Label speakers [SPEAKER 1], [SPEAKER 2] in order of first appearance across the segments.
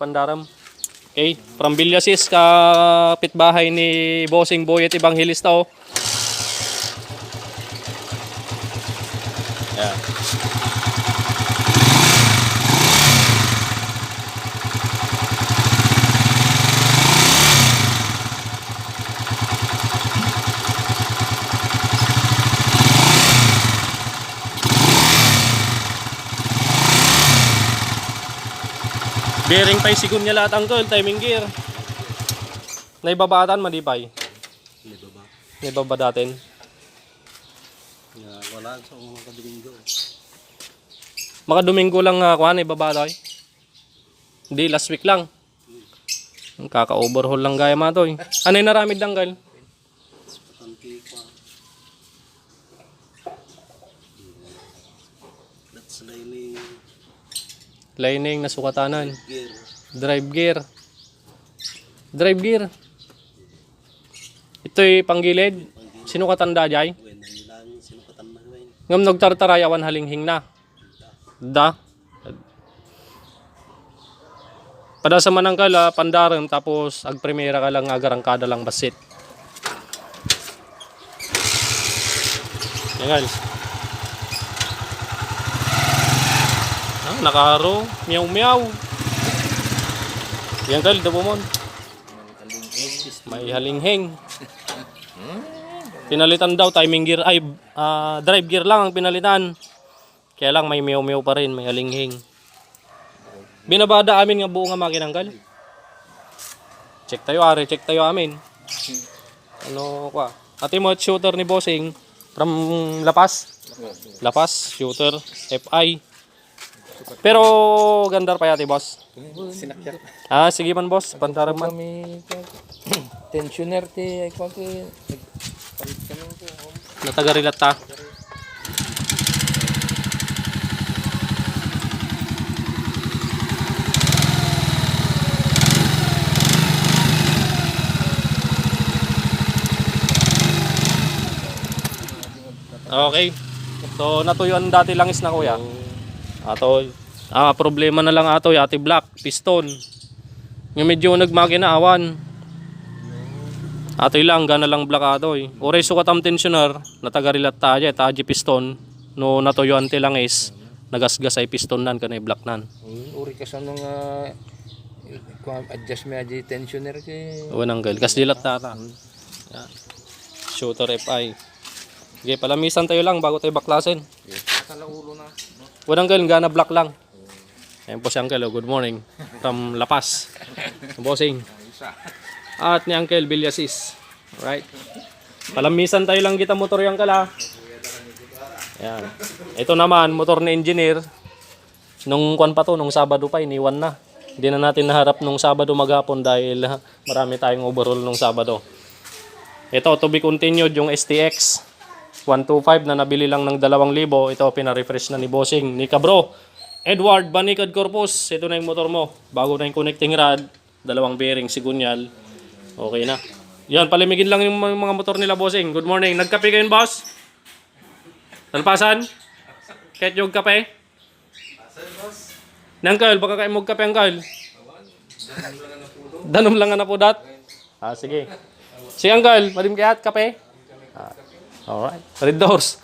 [SPEAKER 1] Pandaram. Okay, from Villasis, kapitbahay ni Bossing Boyet Evangelista, oh. Yan. Bearing pa sigun niya lahat, uncle, timing gear. Naibabatan, madipay. Naibaba datin.
[SPEAKER 2] Wala sa mga Domingo.
[SPEAKER 1] Mga Domingo lang kuha, naibabata. Hindi, last week lang. Kaka-overhaul lang gaya mga to. Ano yung naramid lang, gal?
[SPEAKER 2] That's lining.
[SPEAKER 1] Lining na sukatanan.
[SPEAKER 2] Gear.
[SPEAKER 1] Drive gear. Drive gear. Ito'y panggilid. Sino katanda jay?
[SPEAKER 2] When lang sinukatan na gawin.
[SPEAKER 1] Ngam nagtartarayawan halinghing na. Da. Pada sa manangkala, Pandaram, tapos agprimera ka lang agarangkada lang basit. Yan guys. Nakaro, meow meow. Yan kal, dabo mon. May halinghing. Pinalitan daw timing gear ay drive gear lang ang pinalitan. Kaya lang may meow meow pa rin, may halinghing. Binabada amin nga buo nga makinang kal. Check tayo amin. Ano kwa? Ate mo shooter ni Bossing from Lapas shooter FI. Pero gandar pa yati, boss.
[SPEAKER 3] Sinakyak.
[SPEAKER 1] Sige man, boss. Pandaram man.
[SPEAKER 3] Kami tensioner ti ay ko
[SPEAKER 1] Natagarilat ta. Okay. So natuyuan dati langis na kuya. Atoy. Problema na lang atoy, ati black, piston. Yung medyo nagmakina awan. Atoy lang, gana lang black atoy. Oray sukatam tensioner, natagarilat taja, taji piston. No natuyuan ti langis, nagasgas ay piston nan, kanay black nan.
[SPEAKER 3] Uri ka sa nung adjust me aja tensioner kay.
[SPEAKER 1] Wanang gal, kas dilat tata. Yan. Shooter FI. Okay, palamisan tayo lang bago tayo baklasin.
[SPEAKER 3] Kala ulo na.
[SPEAKER 1] Walang gal, gana black lang. Ayan po si Uncle, good morning from La Paz. Bossing. At ni Uncle Villasis. Alright. Palamisan tayo lang kita motor yung kala. Ayan. Ito naman, motor na engineer. Nung kwan pa to, nung Sabado pa, iniwan na. Hindi na natin naharap nung Sabado maghapon dahil marami tayong overhaul nung Sabado. Ito, to be continued, yung STX 125 na nabili lang ng 2,000. Ito, pinarefresh na ni Bossing. Ni Cabro. Edward, Banikad Corpus. Ito na yung motor mo. Bago na yung connecting rod. 2 bearing, sigunyal. Okay na. Yan, palimigin lang yung mga motor nila, Bossing. Good morning. Nagkape kayo, boss? Talpasan? Kahit yung kape? Nangkal, baka kayo magkape, Angkal. Danom lang na po dat. Sige. Si Angkal, madim kayat, kape? Alright. Red doors.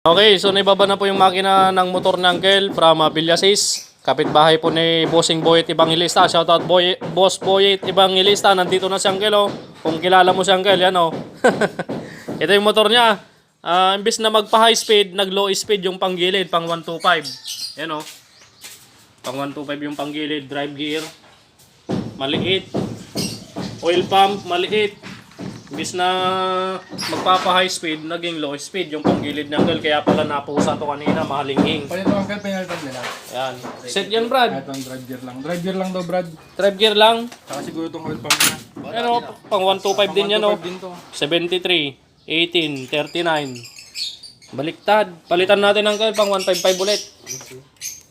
[SPEAKER 1] Okay, so naibaba na po yung makina ng motor ng Uncle from Villasis. Kapitbahay po ni Bossing Boyet Evangelista. Shoutout Boss Boyet Evangelista. Nandito na si Uncle, oh. Kung kilala mo si Uncle, yan, oh. Ito yung motor niya. Imbis na magpa high speed, nag low speed yung panggilid, pang 125. Yan, oh. Pang 125 yung panggilid, drive gear. Maliit. Oil pump, maliit. Imbis na magpapa high speed, naging low speed yung panggilid ng Uncle. Kaya pala napusa to kanina, mahalinging.
[SPEAKER 4] Pwede ito, Uncle, pinalitan nila.
[SPEAKER 1] Yan. Set yan, Brad.
[SPEAKER 4] Ito ang drive gear lang. Drive gear lang daw, Brad.
[SPEAKER 1] Drive gear lang.
[SPEAKER 4] Saka siguro itong oil pump niya.
[SPEAKER 1] Pero pang 125 din yan, oh.
[SPEAKER 4] 125 din to.
[SPEAKER 1] 73, 18, 39. Baliktad. Palitan natin ng pang 155 ulit.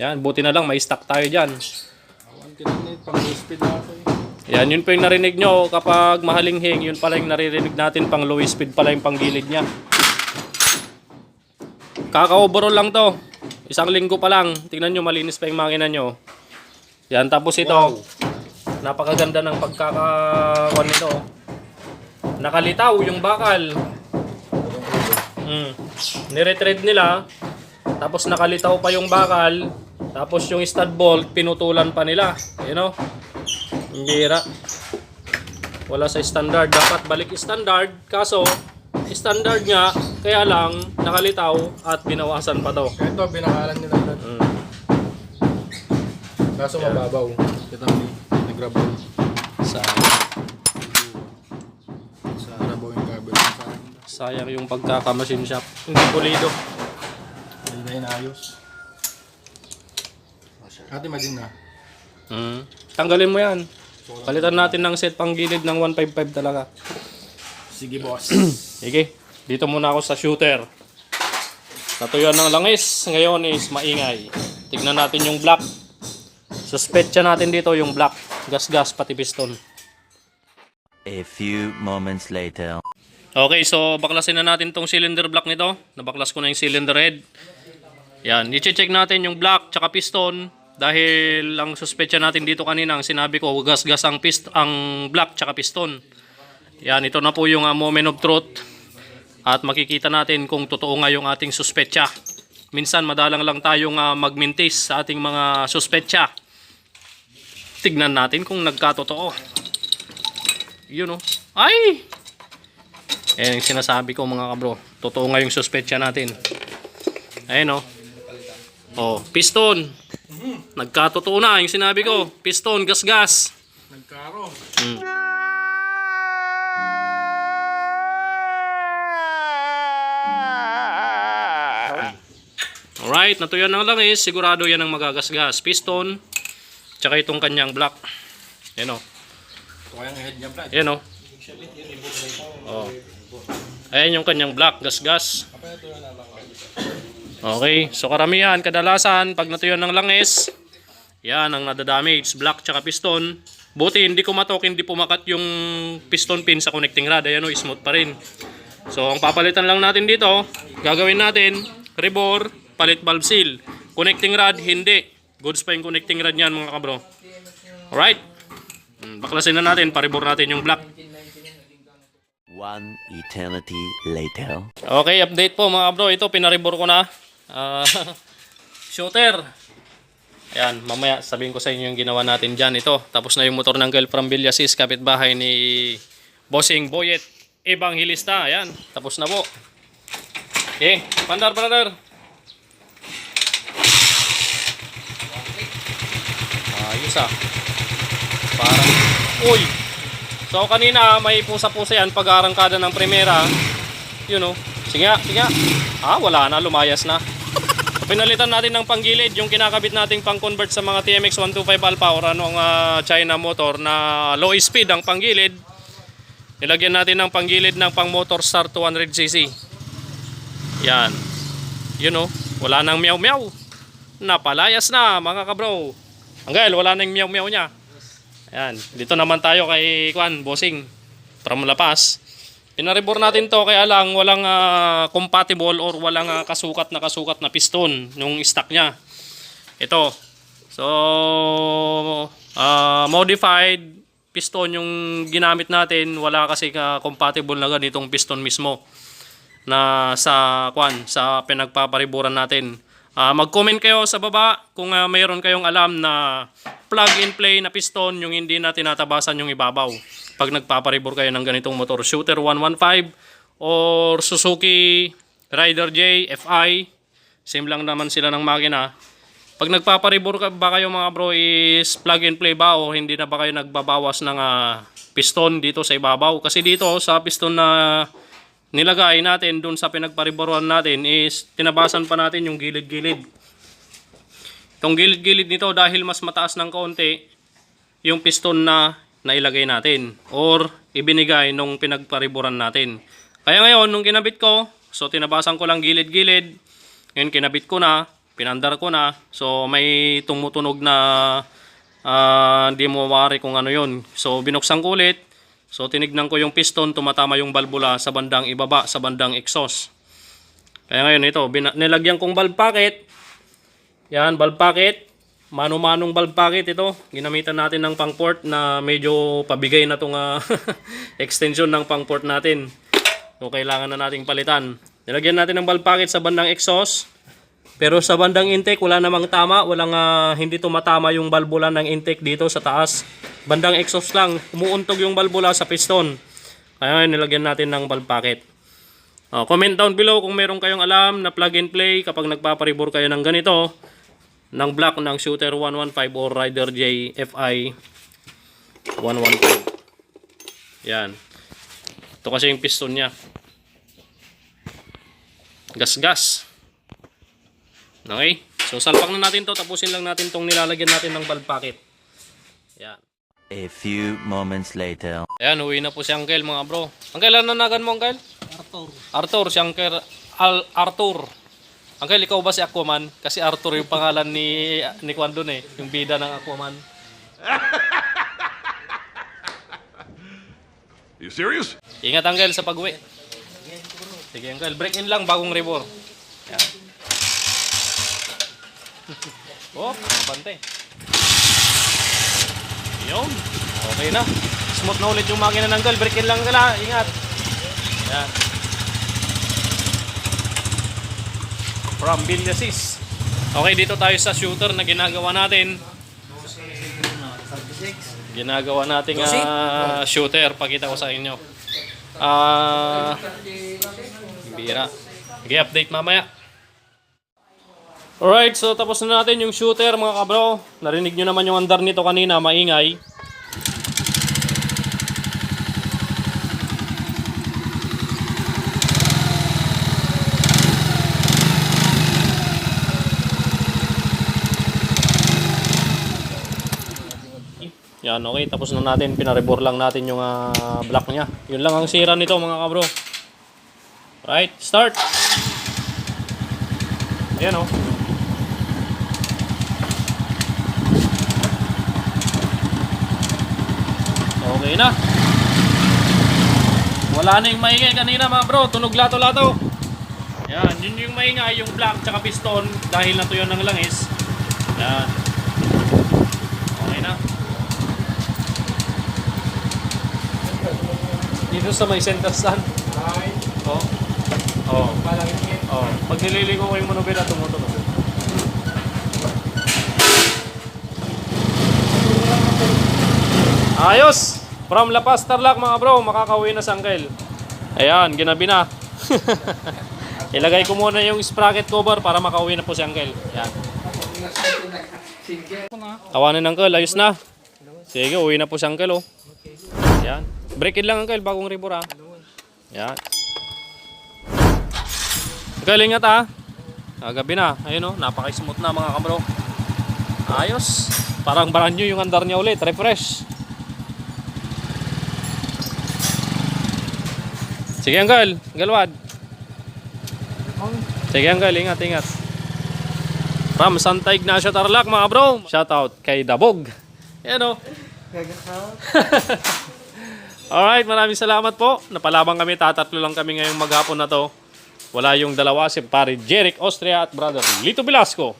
[SPEAKER 1] Yan, buti na lang may stock tayo dyan.
[SPEAKER 4] Awan ka din pang low speed na ito.
[SPEAKER 1] Yan, yun po yung narinig nyo kapag mahalinghing, yun pala yung naririnig natin pang low speed pala yung panggilid niya. Kaka-overall lang to. Isang linggo pa lang. Tingnan nyo, malinis pa yung makina nyo. Yan, tapos ito. Napakaganda ng pagkakakuan nito. Nakalitaw yung bakal. Niretread nila. Tapos nakalitaw pa yung bakal. Tapos yung stud bolt, pinutulan pa nila. You know? Hindi ra. Wala sa standard. Dapat balik standard. Kaso, standard nga, kaya lang nakalitaw at binawasan pa daw.
[SPEAKER 4] Ito, binakalan nila Brad. Kaso mababaw. Ito nagrabaw.
[SPEAKER 1] Sa
[SPEAKER 4] Nagrabaw yung cable.
[SPEAKER 1] sayang yung pagkaka-machine shop. Hindi pulido.
[SPEAKER 4] Hindi na inayos. Ate, imagine na.
[SPEAKER 1] Tanggalin mo yan. Palitan natin ng set pang gilid ng 155 talaga.
[SPEAKER 4] Sige, boss.
[SPEAKER 1] Sige, dito muna ako sa shooter. Natuyuan ng langis. Ngayon is maingay. Tignan natin yung block. Suspetsa natin dito yung block. Gas-gas pati piston.
[SPEAKER 5] A few moments later.
[SPEAKER 1] Okay, so baklasin na natin tong cylinder block nito. Nabaklas ko na yung cylinder head. Yan, i-check natin yung block tsaka piston. Dahil ang suspetsa natin dito kanina, ang sinabi ko, gas-gas ang block tsaka piston. Yan, ito na po yung moment of truth. At makikita natin kung totoo nga yung ating suspetsa. Minsan madalang lang tayong magmintis sa ating mga suspetsa. Tignan natin kung nagkatotoo. Yun o. Ay! Ayan yung sinasabi ko mga kabro. Totoo nga yung suspetsa natin. Ayan o. Oh, piston. Nagkatotoo na yung sinabi ko. Piston, gas-gas.
[SPEAKER 4] Nagkaro.
[SPEAKER 1] Alright, natuyan ng langis. Sigurado yan ang magagasgas. Piston. Tsaka itong kanyang block. Yan o.
[SPEAKER 4] Ito kayang head niya, Brad.
[SPEAKER 1] Yan o. Oh. Ayan yung kanyang block. Gas-gas. Okay. So karamihan, kadalasan, pag natuyan ng langis, yan ang nadadamage. Block tsaka piston. Buti hindi kumatok, hindi pumakat yung piston pin sa connecting rod. Ayan o, smooth pa rin. So ang papalitan lang natin dito, gagawin natin, rebore, palit valve seal. Connecting rod, hindi. Goods pa yung connecting rod niyan mga kabro. Alright. Baklasin na natin, paribore natin yung block.
[SPEAKER 5] One eternity later.
[SPEAKER 1] Okay, update po mga bro. Ito, pinaribor ko na. Shooter. Ayan, mamaya sabihin ko sa inyo yung ginawa natin dyan. Ito, tapos na yung motor ng girl from Villasis, kapitbahay ni Bossing Boyet Evangelista. Ayan, tapos na po. Okay, pandar, brother. Ayos ah. Parang, uy. So kanina may pusa-pusa yan pag-arangkada ng primera. Yun know. Sige nga, sige nga. Wala na, lumayas na. So, pinalitan natin ng panggilid yung kinakabit nating pang-convert sa mga TMX 125 Alpha or anong China motor na low speed ang panggilid. Nilagyan natin ng panggilid ng pang-motor star 200cc. Yan. Yun know. Wala nang meow-meow. Napalayas na mga kabro. Hanggang wala nang meow-meow niya. Ayan, dito naman tayo kay Bossing from La Paz. Pinaribor natin to kaya lang walang compatible or walang kasukat na piston yung stock niya. Ito. So modified piston yung ginamit natin, wala kasi compatible na ganitong piston mismo na sa pinagpapariburan natin. Mag-comment kayo sa baba kung mayroon kayong alam na plug and play na piston yung hindi na tinatabasan yung ibabaw pag nagpaparibor kayo ng ganitong motor. Shooter 115 or Suzuki Rider J, FI, same lang naman sila ng makina. Pag nagpaparibor ba kayo mga bro, is plug and play ba o hindi na ba kayo nagbabawas ng piston dito sa ibabaw? Kasi dito sa piston na nilagay natin dun sa pinagpariboran natin is tinabasan pa natin yung gilid-gilid. Itong gilid-gilid nito dahil mas mataas ng kaunti yung piston na nailagay natin or ibinigay nung pinagpariboran natin. Kaya ngayon nung kinabit ko, so tinabasan ko lang gilid-gilid. Ngayon kinabit ko na, pinandar ko na. So may tumutunog na Hindi mo mawari kung ano yun. So binuksan ko ulit. So tinignan ko yung piston, tumatama yung balbula sa bandang ibaba, sa bandang exhaust. Kaya ngayon ito, nilagyan kong valve packet. Yan, valve packet. Mano-manong valve packet ito. Ginamitan natin ng pang port na medyo pabigay na itong extension ng pang port natin. So kailangan na nating palitan. Nilagyan natin ng valve packet sa bandang exhaust. Pero sa bandang intake wala namang tama, walang hindi tumatama yung balbula ng intake dito sa taas. Bandang exhaust lang, umuuntog yung balbula sa piston. Kaya nilagyan natin ng valve packet. Comment down below kung meron kayong alam na plug and play kapag nagpaparibor kayo ng ganito, ng block ng Shooter 115 or Rider JFI 115. Yan. Ito kasi yung piston niya. Gas-gas. Okay? So salpak na natin to, tapusin lang natin tong nilalagyan natin ng valve packet. Yan.
[SPEAKER 5] A few moments later.
[SPEAKER 1] Ayan, uwi na po si Uncle mga bro. Uncle, ano nanagan mo Uncle?
[SPEAKER 2] Arthur.
[SPEAKER 1] Arthur, si Uncle Arthur. Uncle, ikaw ba si Aquaman? Kasi Arthur yung pangalan ni Kwan dun eh, yung bida ng Aquaman.
[SPEAKER 6] You serious?
[SPEAKER 1] Ingat Uncle sa pag-uwi. Sige Uncle, break in lang bagong rebor. Yan. Oh, bante. Yun. Okay na. Smooth na ulit yung makina ng Uncle. Break in lang kala. Ingat. Yan. From Villasis. Okay, dito tayo sa shooter na ginagawa natin. Ginagawa nating shooter. Pakita ko sa inyo. Bira. Okay, update mamaya. Alright, so tapos na natin yung shooter mga kabro. Narinig nyo naman yung andar nito kanina, maingay. Yan, okay. Tapos na natin. Pinarebor lang natin yung block niya. Yun lang ang sira nito mga kabro. Right, start. Ayan o. Okay na. Wala na yung maingay kanina mga bro. Tunog lato-lato. Yan, yun yung maingay. Yung block tsaka piston. Dahil natuyo ng langis. Yan. Okay na. Dito sa may center stand. Oh. Oh. Oh. Pag nililigo ko yung manubela, tumutunog. Ayos! From La Paz, Tarlac mga bro, makakauwi na sa Uncle. Ayan, ginabi na. Ilagay ko muna yung sprocket cover para makauwi na po si Uncle. Ayan. Tawanan Uncle, ayos na. Sige, uwi na po si Uncle oh. Ayan. Break in lang Uncle, bagong rebor ha. Ayan. Uncle, ingat ha. Gabi na. Ayun oh, napaka-smooth na mga kabro. Ayos. Parang brand new yung andar niya ulit, refresh. Sige Uncle, galwad. Sige Uncle, ingat, ingat. From Santa Ignacio, Tarlac mga bro. Shoutout kay Dabog. Yan o. Alright, maraming salamat po. Napalabang kami, tatatlo lang kami ngayong maghapon na to. Wala yung dalawa, si pare Jeric Austria at brother Lito Velasco.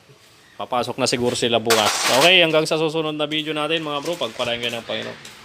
[SPEAKER 1] Papasok na siguro sila bukas. Okay, hanggang sa susunod na video natin mga bro. Pagpalain kayo ng Panginoon.